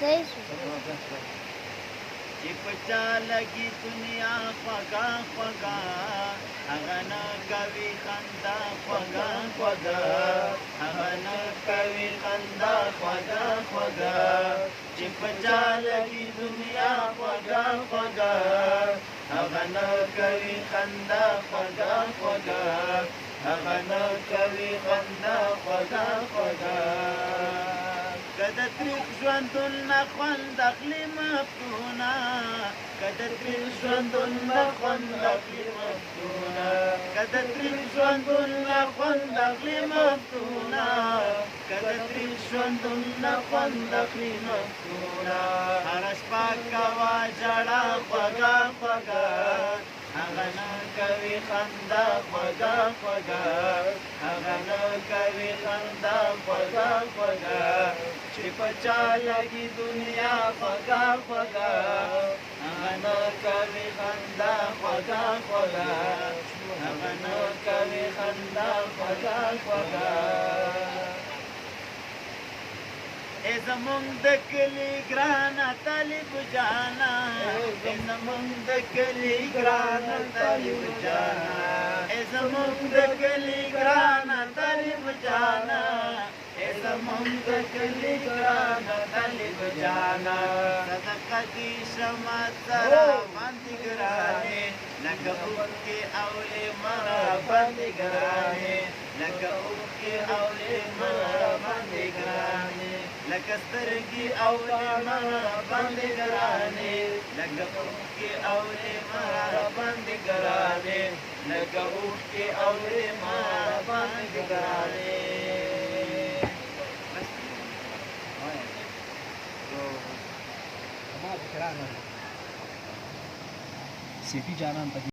صحیح شو. چې په چا لګي دنیا خوږه خوږه هغه نه کوي خندا خوږه خوږه هغه نه کوي خندا خوږه خوږه چې په چا لګي دنیا خوږه خوږه هغه نه کوي خندا خوږه خوږه هغه نه کوي خندا خوږه خوږه کده تریخ ژوندون نه خوند اخلي مفتونه کده تریخ ژوندون نه خوند اخلي مفتونه کده تریخ ژوندون نه خوند اخلي مفتونه کده تریخ ژوندون نه خوند اخلي مفتونه هره شپه کوه ژړا خوږه خوږه هغه نه کوي خندا خوږه خوږه هغه نه کوي خندا خوږه خوږه چې په چا لګي دنیا خوږه خوږه هغه نه کوي خندا خوږه خوږه هغه نه کوي خندا خوږه خوږه ای زمونږ د کلي ګرانه طالب جانا ای زمونږ د کلي ګرانه طالب جانا ای زمونږ د کلي ګرانه طالب جانا ای زمونږ د کلي ګرانه طالب جانا صدقه دې شمه سره باندې ګرانې لکه اوښکې او لمر باندې ګرانې لکه اوښکې او لمر باندې ګرانې لکه سترګې او لمر باندې ګرانې لکه اوښکې او لمر باندې ګرانې لکه اوښکې او لمر باندې ګرانې سیفی جانان